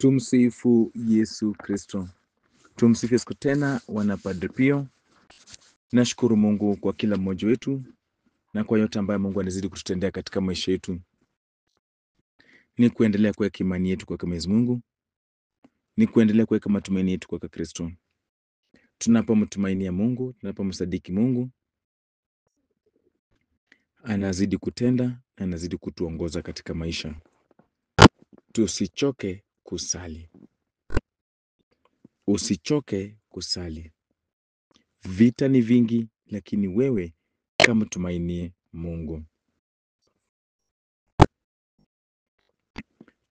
Tumsifu Yesu Kristo. Tumsifu Yesu tena, wana Padre Pio. Nashukuru Mungu kwa kila mmoja wetu na kwa yote ambayo Mungu anazidi kututendea katika maisha yetu. Ni kuendelea kuweka imani yetu kwa Mwenyezi Mungu, ni kuendelea kuweka matumaini yetu kwa Kristo. Tunapomtumainia Mungu, tunapomsadiki Mungu, anazidi kutenda, anazidi kutuongoza katika maisha. Tusichoke kusali. Usichoke kusali. Vita ni vingi, lakini wewe kama tumainie Mungu.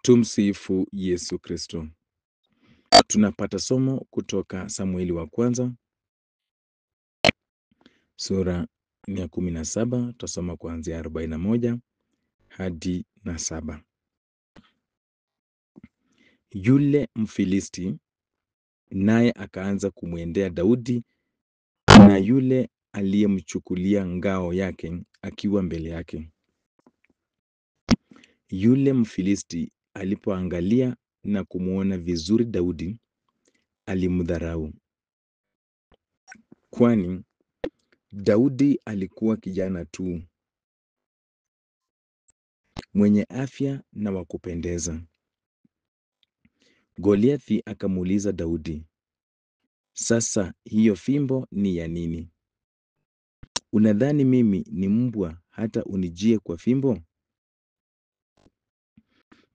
Tumsifu Yesu Kristo. Tunapata somo kutoka Samueli wa kwanza sura ni ya 17, tutasoma kuanzia 41 hadi na 7. Yule Mfilisti naye akaanza kumwendea Daudi, na yule aliyemchukulia ngao yake akiwa mbele yake. Yule Mfilisti alipoangalia na kumwona vizuri Daudi, alimdharau, kwani Daudi alikuwa kijana tu, mwenye afya na wa kupendeza. Goliathi akamuuliza Daudi, sasa hiyo fimbo ni ya nini? Unadhani mimi ni mbwa hata unijie kwa fimbo?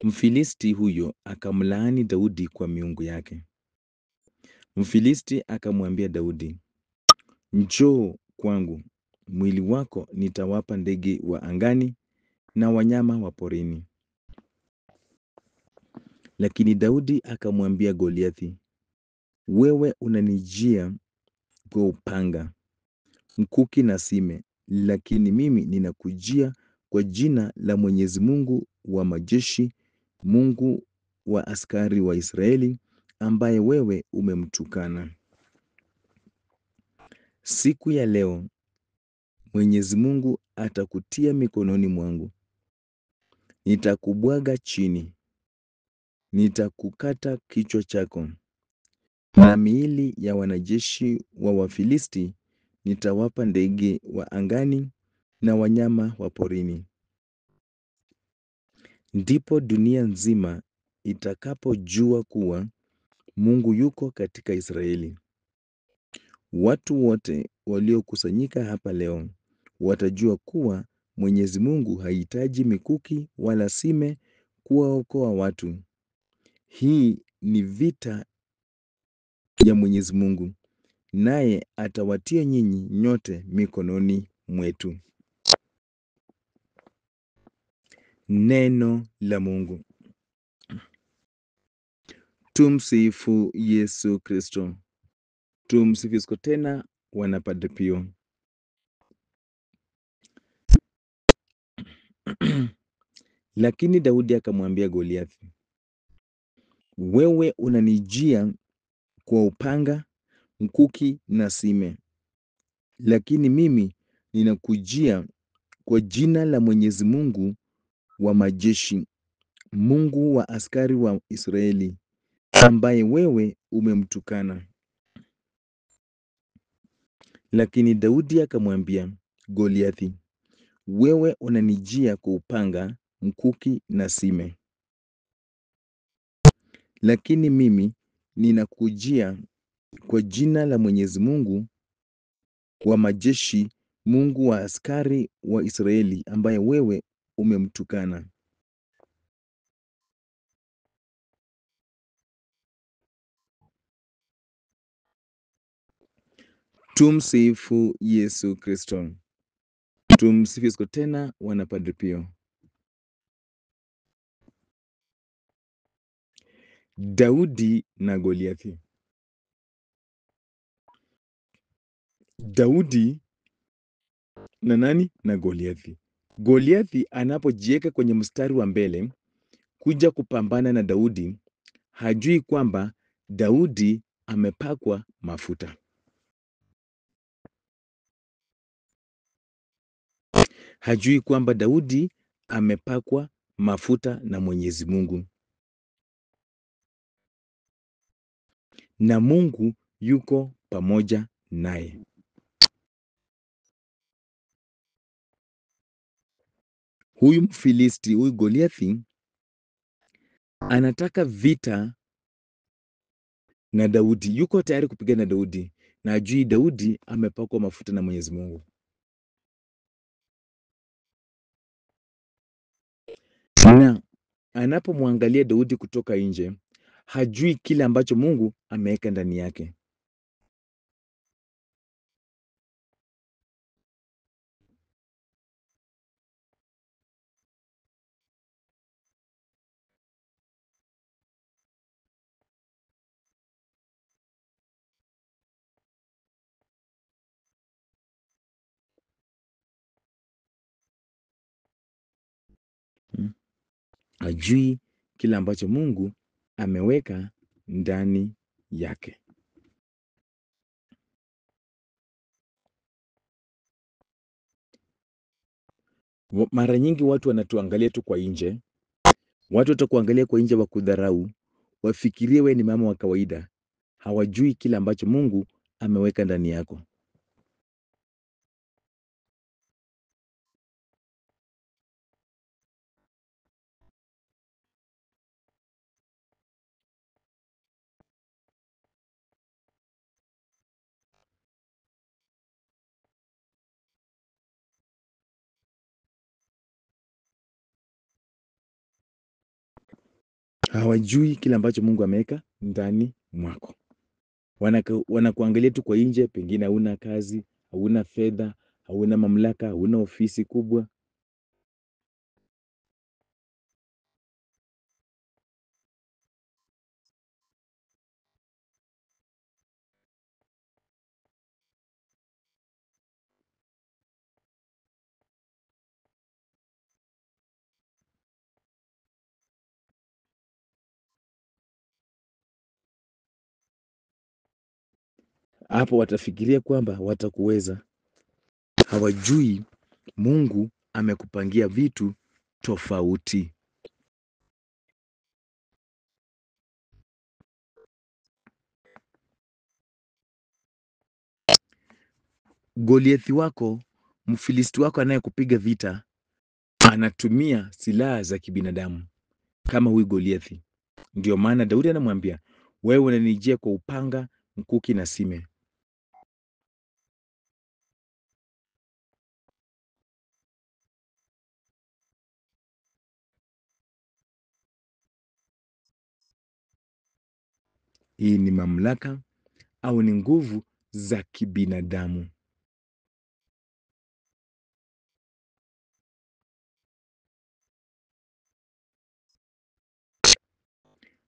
Mfilisti huyo akamlaani Daudi kwa miungu yake. Mfilisti akamwambia Daudi, njoo kwangu, mwili wako nitawapa ndege wa angani na wanyama wa porini. Lakini Daudi akamwambia Goliathi, wewe unanijia kwa upanga, mkuki na sime, lakini mimi ninakujia kwa jina la Mwenyezi Mungu wa majeshi, Mungu wa askari wa Israeli, ambaye wewe umemtukana. Siku ya leo Mwenyezi Mungu atakutia mikononi mwangu. Nitakubwaga chini, nitakukata kichwa chako, na miili ya wanajeshi wa Wafilisti nitawapa ndege wa angani na wanyama wa porini. Ndipo dunia nzima itakapojua kuwa Mungu yuko katika Israeli. Watu wote waliokusanyika hapa leo watajua kuwa Mwenyezi Mungu hahitaji mikuki wala sime kuwaokoa watu. Hii ni vita ya Mwenyezi Mungu, naye atawatia nyinyi nyote mikononi mwetu. Neno la Mungu. Tumsifu Yesu Kristo. Tumsifu tena, wana Padre Pio. Lakini Daudi akamwambia Goliathi, wewe unanijia kwa upanga, mkuki na sime, lakini mimi ninakujia kwa jina la Mwenyezi Mungu wa majeshi, Mungu wa askari wa Israeli, ambaye wewe umemtukana. Lakini Daudi akamwambia Goliathi, wewe unanijia kwa upanga, mkuki na sime, lakini mimi ninakujia kwa jina la Mwenyezi Mungu wa majeshi, Mungu wa askari wa Israeli, ambaye wewe umemtukana. Tumsifu Yesu Kristo. Tumsifu tena, wana Padre Pio. Daudi na Goliathi. Daudi na nani? Na Goliathi. Goliathi anapojiweka kwenye mstari wa mbele kuja kupambana na Daudi, hajui kwamba Daudi amepakwa mafuta. Hajui kwamba Daudi amepakwa mafuta na Mwenyezi Mungu. na Mungu yuko pamoja naye. Huyu Mfilisti, huyu Goliathi anataka vita na Daudi, yuko tayari kupigana na Daudi na ajui Daudi amepakwa mafuta na Mwenyezi Mungu. Na anapomwangalia Daudi kutoka nje, hajui kile ambacho Mungu ameweka ndani yake. Hajui kile ambacho Mungu ameweka ndani yake. Mara nyingi watu wanatuangalia tu kwa nje. Watu watakuangalia kwa nje wakudharau, wafikirie we ni mama wa kawaida. Hawajui kile ambacho Mungu ameweka ndani yako. Hawajui kile ambacho Mungu ameweka ndani mwako. Wanakuangalia tu kwa nje, pengine hauna kazi, hauna fedha, hauna mamlaka, hauna ofisi kubwa. Hapo watafikiria kwamba watakuweza. Hawajui Mungu amekupangia vitu tofauti. Goliathi wako, Mfilisti wako anayekupiga vita, anatumia silaha za kibinadamu kama huyu Goliathi. Ndio maana Daudi anamwambia, wewe unanijia kwa upanga, mkuki na sime. Hii ni mamlaka au ni nguvu za kibinadamu.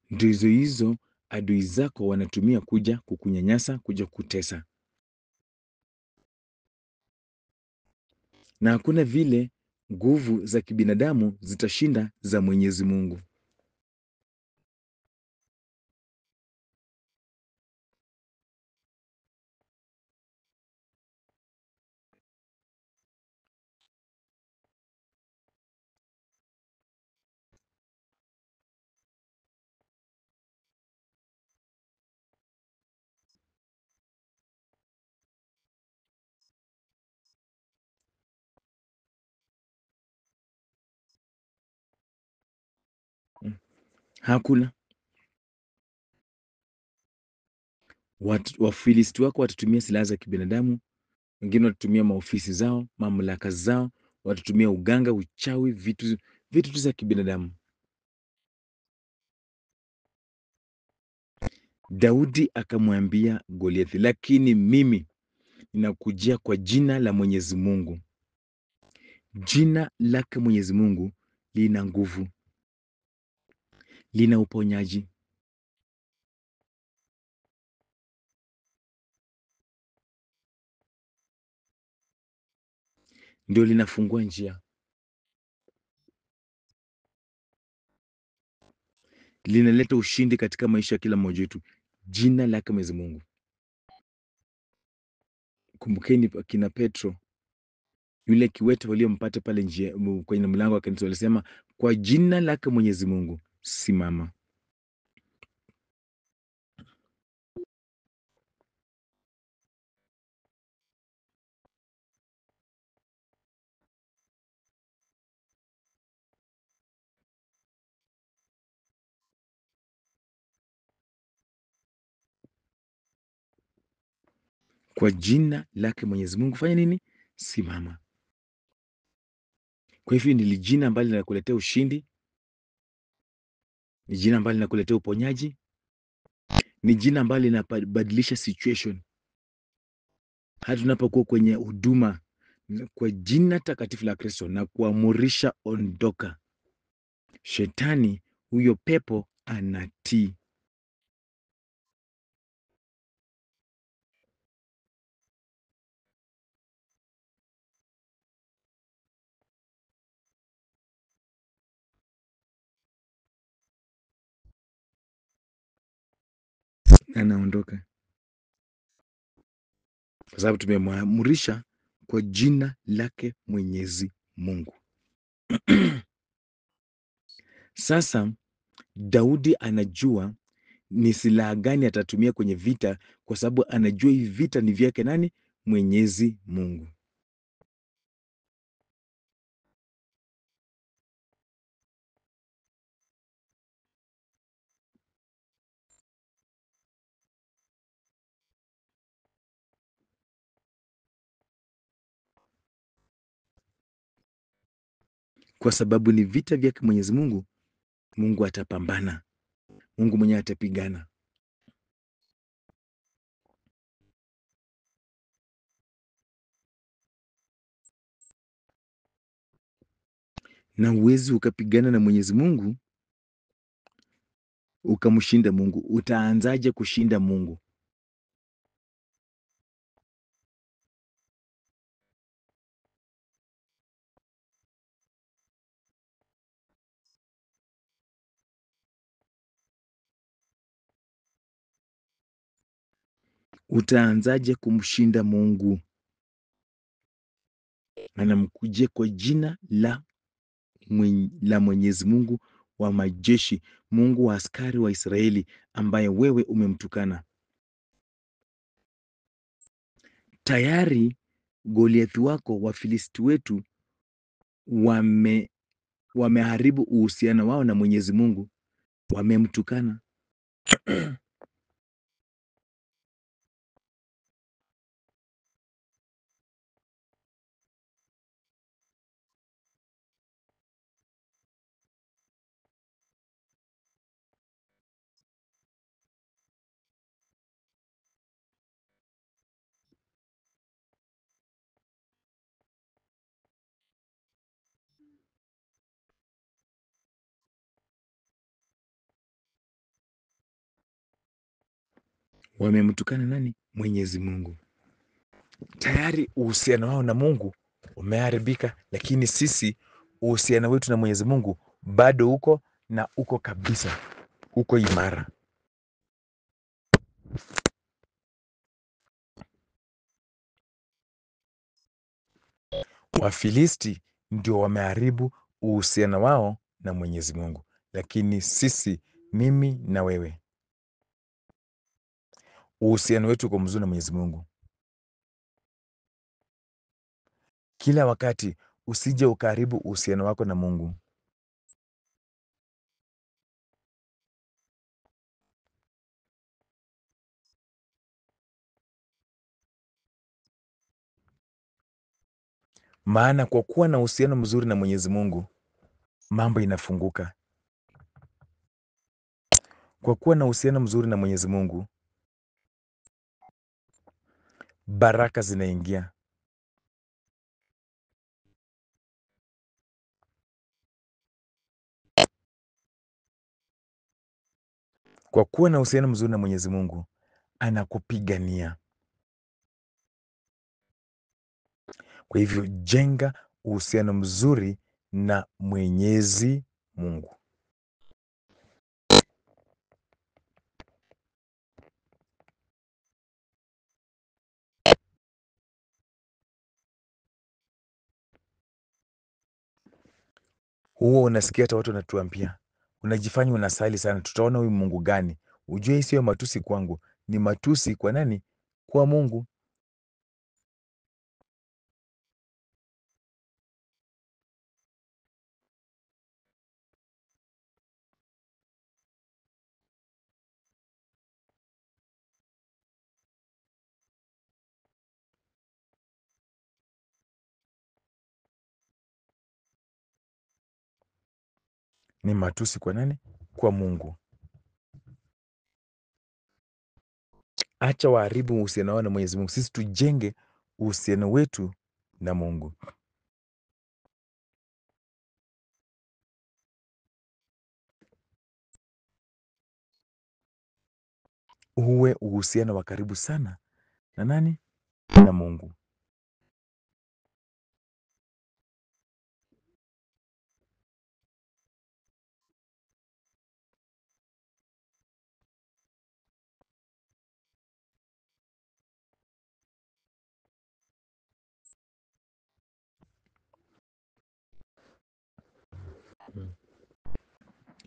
Ndizo hizo adui zako wanatumia kuja kukunyanyasa, kuja kutesa. Na hakuna vile nguvu za kibinadamu zitashinda za Mwenyezi Mungu. Hakuna. Wafilisti wako watatumia silaha za kibinadamu, wengine watatumia maofisi zao, mamlaka zao, watatumia uganga, uchawi, vitu tu za kibinadamu. Daudi akamwambia Goliathi, lakini mimi ninakujia kwa jina la Mwenyezi Mungu. Jina lake Mwenyezi Mungu lina nguvu, lina uponyaji. Ndio linafungua njia, linaleta ushindi katika maisha ya kila mmoja wetu. Jina lake Mwenyezi Mungu. Kumbukeni akina Petro, yule kiwete waliompata pale njia kwenye mlango wa kanisa, walisema kwa jina lake Mwenyezi Mungu simama. Kwa jina lake Mwenyezi Mungu fanya nini? Simama. Kwa hivyo ni jina ambalo linakuletea ushindi, ni jina ambalo linakuletea uponyaji, ni jina ambalo linabadilisha situation. Hata tunapokuwa kwenye huduma kwa jina takatifu la Kristo na kuamurisha ondoka, shetani huyo pepo anatii. Anaondoka kwa sababu tumemwamurisha kwa jina lake Mwenyezi Mungu. Sasa Daudi anajua ni silaha gani atatumia kwenye vita, kwa sababu anajua hivi vita ni vyake nani? Mwenyezi Mungu. Kwa sababu ni vita vyake Mwenyezi Mungu, Mungu atapambana, Mungu mwenyewe atapigana. Na uwezi ukapigana na Mwenyezi Mungu ukamshinda Mungu. Utaanzaje kushinda Mungu? Utaanzaje kumshinda Mungu? Anamkujia kwa jina la Mwenyezi Mungu wa majeshi, Mungu wa askari wa Israeli, ambaye wewe umemtukana. Tayari Goliathi wako, Wafilisti wetu wameharibu uhusiano wao na Mwenyezi Mungu, wamemtukana. Wamemtukana nani? Mwenyezi Mungu. Tayari uhusiano wao na Mungu umeharibika, lakini sisi uhusiano wetu na Mwenyezi Mungu bado uko na uko kabisa, uko imara. Wafilisti ndio wameharibu uhusiano wao na Mwenyezi Mungu, lakini sisi, mimi na wewe, uhusiano wetu uko mzuri na Mwenyezi Mungu. Kila wakati usije ukaharibu uhusiano wako na Mungu. Maana kwa kuwa na uhusiano mzuri na Mwenyezi Mungu, mambo inafunguka. Kwa kuwa na uhusiano mzuri na Mwenyezi Mungu, baraka zinaingia. Kwa kuwa na uhusiano mzuri na Mwenyezi Mungu, anakupigania. Kwa hivyo jenga uhusiano mzuri na Mwenyezi Mungu. Huo unasikia hata watu wanatuambia, unajifanya unasali sana, tutaona huyu Mungu gani? Ujue hii sio matusi kwangu, ni matusi kwa nani? Kwa Mungu. ni matusi kwa nani? Kwa Mungu. Acha waharibu uhusiano wao na Mwenyezi Mungu, sisi tujenge uhusiano wetu na Mungu. Uwe uhusiano wa karibu sana na nani? Na Mungu.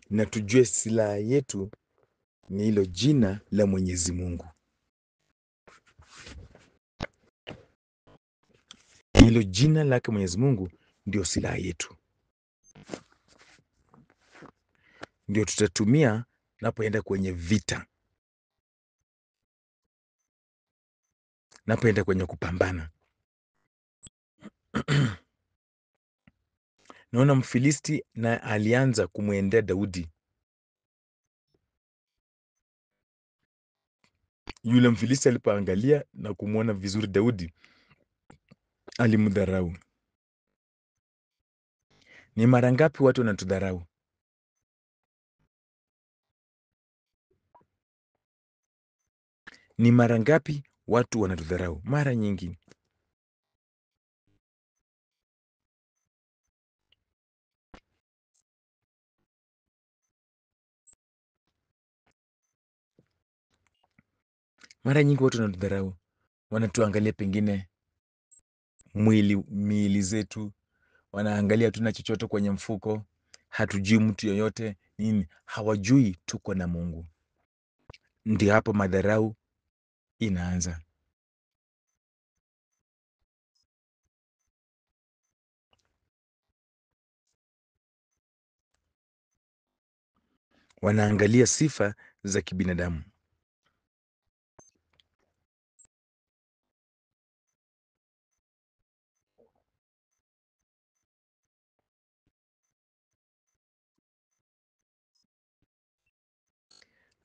Na tujue silaha yetu ni hilo jina la Mwenyezi Mungu. Hilo jina lake Mwenyezi Mungu ndio silaha yetu, ndio tutatumia napoenda kwenye vita, napoenda kwenye kupambana. Naona Mfilisti na alianza kumwendea Daudi. Yule Mfilisti alipoangalia na kumwona vizuri Daudi, alimdharau. Ni mara ngapi watu wanatudharau? Ni mara ngapi watu wanatudharau? Mara nyingi. Mara nyingi watu wanatudharau, wanatuangalia pengine miili zetu, wanaangalia hatuna chochote kwenye mfuko, hatujui mtu yoyote nini, hawajui tuko na Mungu. Ndio hapo madharau inaanza. Wanaangalia sifa za kibinadamu.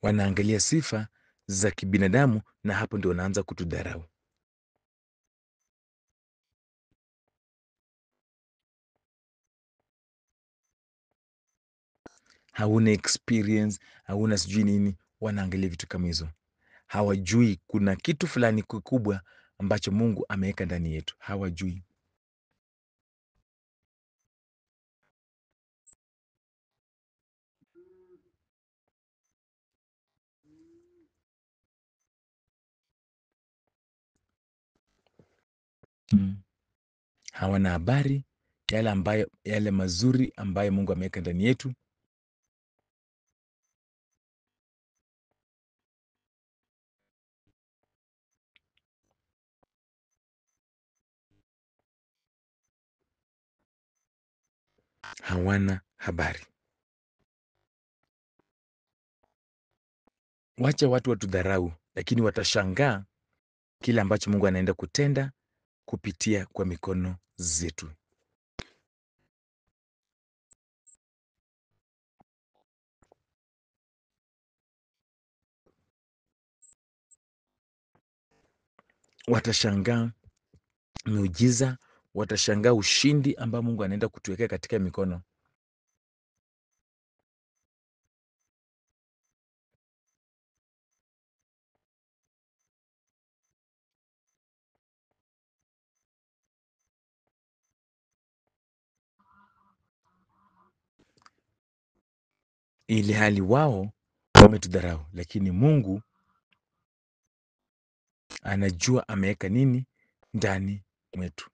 Wanaangalia sifa za kibinadamu, na hapo ndio wanaanza kutudharau. Hauna experience, hauna sijui nini, wanaangalia vitu kama hizo. Hawajui kuna kitu fulani kikubwa ambacho Mungu ameweka ndani yetu, hawajui. Mm. Hawana habari yale mazuri ambayo Mungu ameweka ndani yetu. Hawana habari. Wacha watu watudharau, lakini watashangaa kile ambacho Mungu anaenda kutenda kupitia kwa mikono zetu. Watashangaa miujiza, watashangaa ushindi ambao Mungu anaenda kutuwekea katika mikono. Ili hali wao wametudharau, lakini Mungu anajua ameweka nini ndani mwetu.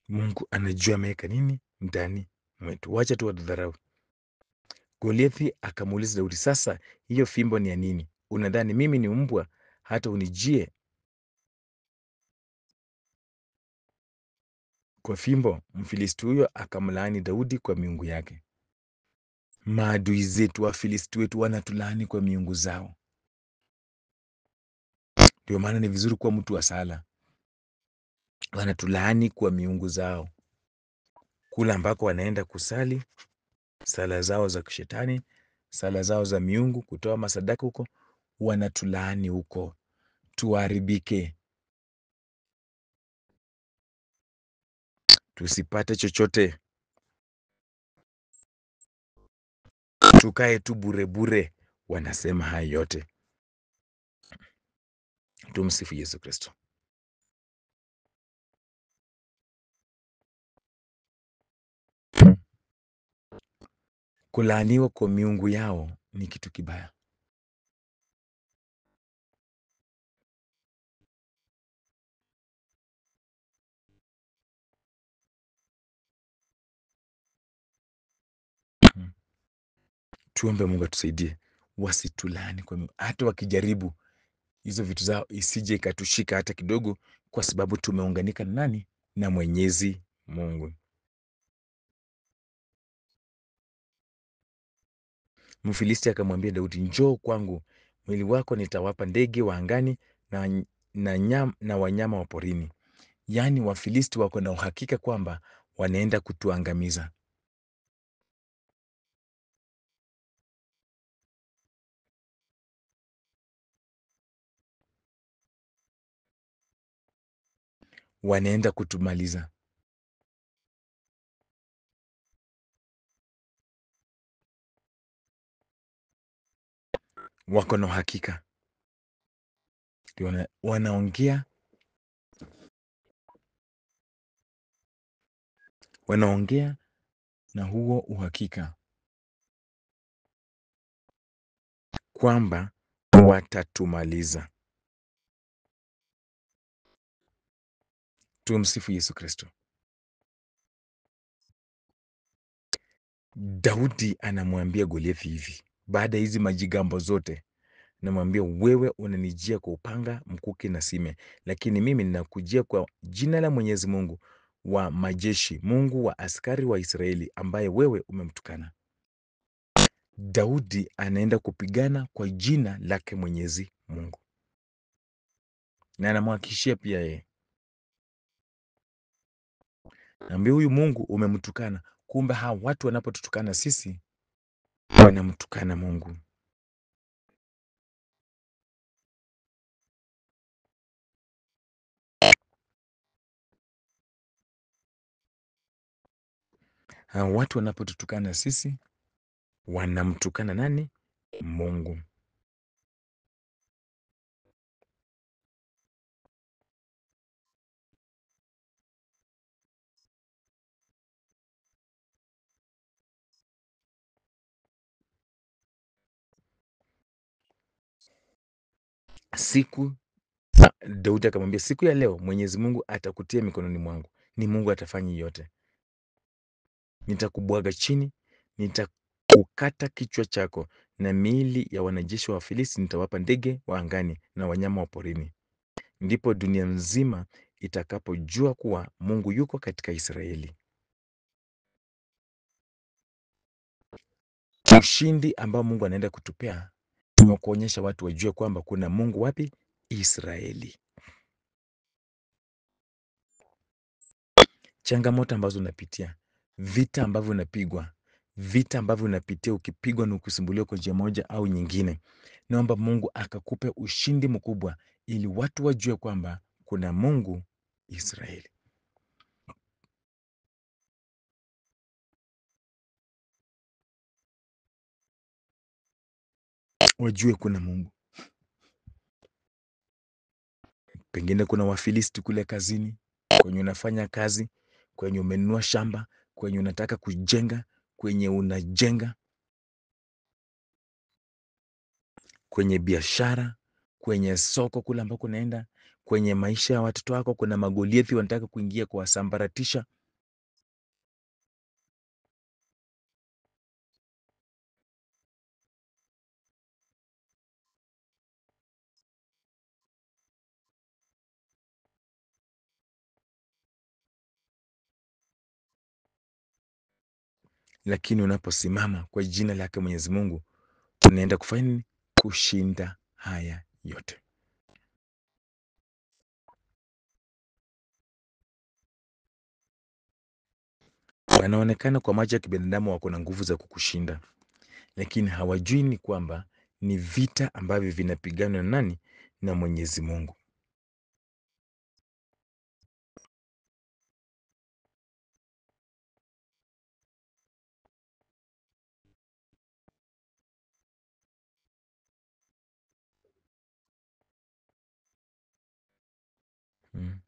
Mungu anajua ameweka nini ndani mwetu. Wacha tu watudharau. Goliathi akamuuliza Daudi, sasa hiyo fimbo ni ya nini? Unadhani mimi ni mbwa hata unijie kwa fimbo? Mfilisti huyo akamlaani Daudi kwa miungu yake. Maadui zetu Wafilisti wetu wanatulaani kwa miungu zao. Ndio maana ni vizuri kuwa mtu wa sala. Wanatulaani kwa miungu zao, kula ambako wanaenda kusali sala zao za kishetani, sala zao za miungu, kutoa masadaka huko, wanatulaani huko, tuharibike, tusipate chochote, tukae tu bure bure. Wanasema haya yote. Tumsifu Yesu Kristo. Kulaaniwa kwa miungu yao ni kitu kibaya. Tuombe Mungu atusaidie wasitulaani kwa miungu. Hata wakijaribu hizo vitu zao isije ikatushika hata kidogo, kwa sababu tumeunganika na nani? Na Mwenyezi Mungu. Mfilisti akamwambia Daudi, njoo kwangu, mwili wako nitawapa ndege wa angani na wanyama wa porini. Yaani Wafilisti wako na uhakika kwamba wanaenda kutuangamiza. Wanaenda kutumaliza. Wako na uhakika. Wanaongea na huo uhakika kwamba watatumaliza. Tumsifu Yesu Kristo. Daudi anamwambia Goliathi hivi, baada ya hizi majigambo zote, namwambia wewe unanijia kwa upanga, mkuki na sime, lakini mimi ninakujia kwa jina la Mwenyezi Mungu wa majeshi, Mungu wa askari wa Israeli, ambaye wewe umemtukana. Daudi anaenda kupigana kwa jina lake Mwenyezi Mungu, na anamhakikishia pia yeye, naambia huyu Mungu umemtukana. Kumbe hawa watu wanapotutukana sisi wanamtukana Mungu. Hawa watu wanapotutukana sisi wanamtukana nani? Mungu. Daudi akamwambia, siku ya leo Mwenyezi Mungu atakutia mikononi mwangu. Ni Mungu atafanya yote. Nitakubwaga chini, nitakukata kichwa chako, na miili ya wanajeshi wa Wafilisti nitawapa ndege wa angani na wanyama wa porini. Ndipo dunia nzima itakapojua kuwa Mungu yuko katika Israeli. Ushindi ambao Mungu anaenda kutupea ni kuonyesha watu wajue kwamba kuna Mungu wapi? Israeli. Changamoto ambazo unapitia, vita ambavyo unapigwa, vita ambavyo unapitia ukipigwa na ukisumbuliwa kwa njia moja au nyingine, naomba Mungu akakupe ushindi mkubwa, ili watu wajue kwamba kuna Mungu Israeli. Wajue kuna Mungu. Pengine kuna Wafilisti kule kazini, kwenye unafanya kazi, kwenye umenunua shamba, kwenye unataka kujenga, kwenye unajenga, kwenye biashara, kwenye soko kule ambako unaenda, kwenye maisha ya watoto wako, kuna magoliathi wanataka kuingia kuwasambaratisha. lakini unaposimama kwa jina lake Mwenyezi Mungu unaenda kufanya nini? Kushinda haya yote. Wanaonekana kwa macho ya kibinadamu wako na nguvu za kukushinda, lakini hawajui ni kwamba ni vita ambavyo vinapiganwa na nani? Na Mwenyezi Mungu. Mm.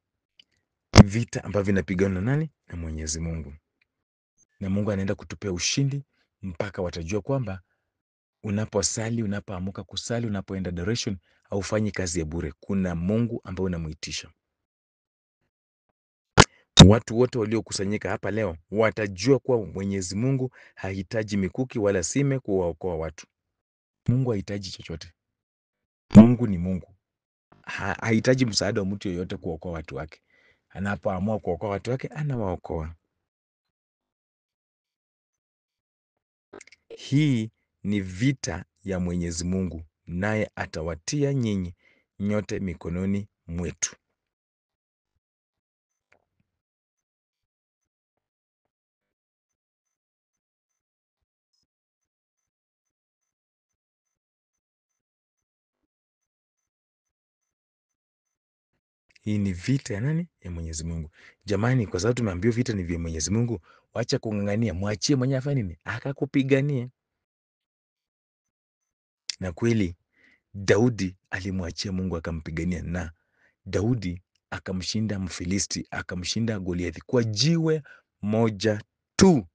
Vita ambavyo vinapiganwa na nani? Na Mwenyezi Mungu. Na Mungu anaenda kutupea ushindi mpaka watajua kwamba unaposali, unapoamuka kusali, unapoenda adoration, haufanyi kazi ya bure. Kuna Mungu ambaye unamuitisha. Watu wote waliokusanyika hapa leo watajua kuwa Mwenyezi Mungu hahitaji mikuki wala sime kuwaokoa watu. Mungu hahitaji chochote. Mungu ni Mungu. Hahitaji msaada wa mtu yeyote kuokoa watu wake. Anapoamua kuokoa watu wake, anawaokoa. Hii ni vita ya Mwenyezi Mungu, naye atawatia nyinyi nyote mikononi mwetu. Hii ni vita ya nani? Ya Mwenyezi Mungu. Jamani, kwa sababu tumeambiwa vita ni vya Mwenyezi Mungu, wacha kung'ang'ania, mwachie mwenyewe afanye nini? Akakupiganie. Na kweli Daudi alimwachia Mungu akampigania, na Daudi akamshinda Mfilisti, akamshinda Goliathi kwa jiwe moja tu.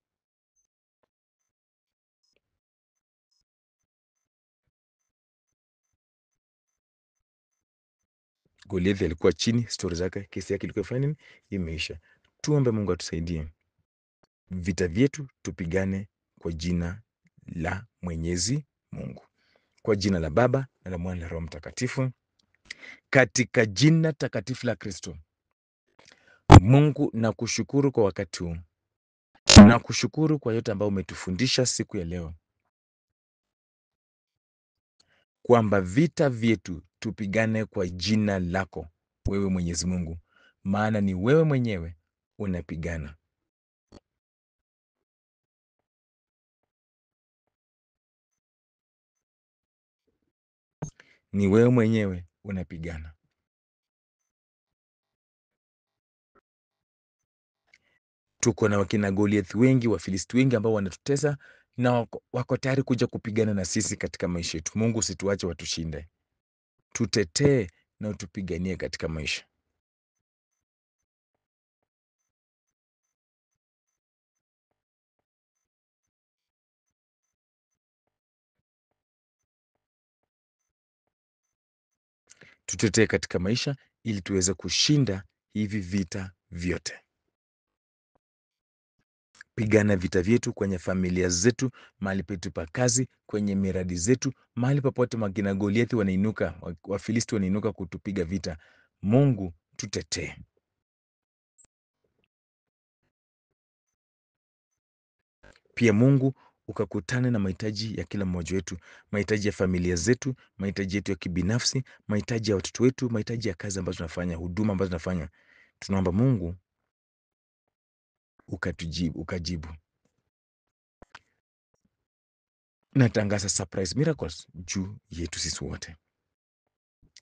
Goliathi alikuwa chini, stori zake, kesi yake ilikuwa ifanya nini? Imeisha. Tuombe Mungu atusaidie. Vita vyetu tupigane kwa jina la Mwenyezi Mungu. Kwa jina la Baba na la Mwana na Roho Mtakatifu. Katika jina takatifu la Kristo. Mungu, nakushukuru kwa wakati huu. Nakushukuru kwa yote ambayo umetufundisha siku ya leo, kwamba vita vyetu tupigane kwa jina lako wewe Mwenyezi Mungu, maana ni wewe mwenyewe unapigana. Ni wewe mwenyewe unapigana. Tuko na wakina Goliath wengi, Wafilisti wengi ambao wanatutesa na wako tayari kuja kupigana na sisi katika maisha yetu. Mungu, usituache watushinde, tutetee na utupiganie katika maisha. Tutetee katika maisha ili tuweze kushinda hivi vita vyote. Pigana vita vyetu kwenye familia zetu, mahali petu pa kazi, kwenye miradi zetu, mahali popote makina Goliathi wanainuka, Wafilisti wanainuka kutupiga vita. Mungu, tutetee. Pia Mungu, ukakutane na mahitaji ya kila mmoja wetu, mahitaji ya familia zetu, mahitaji yetu ya kibinafsi, mahitaji ya watoto wetu, mahitaji ya kazi ambazo tunafanya, huduma ambazo tunafanya. Tunaomba Mungu ukajibu. Natangaza surprise miracles juu yetu sisi wote,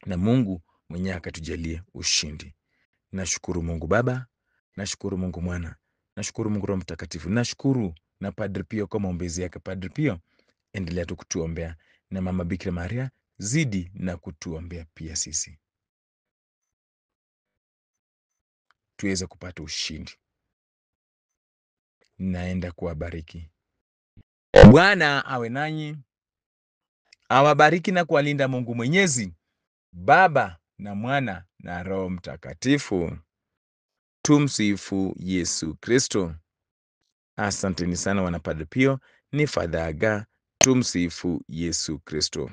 na Mungu mwenyewe akatujalie ushindi. Nashukuru Mungu Baba, nashukuru Mungu Mwana, nashukuru Mungu Roho Mtakatifu, nashukuru na Padre Pio kwa maombezi yake. Padre Pio, endelea tu kutuombea, na Mama Bikira Maria, zidi na kutuombea pia sisi tuweze kupata ushindi. Naenda kuwabariki. Bwana awe nanyi, awabariki na kuwalinda Mungu Mwenyezi, Baba na Mwana na Roho Mtakatifu. Tumsifu Yesu Kristo. Asanteni sana wana Padre Pio, ni Father Aga. Tumsifu Yesu Kristo.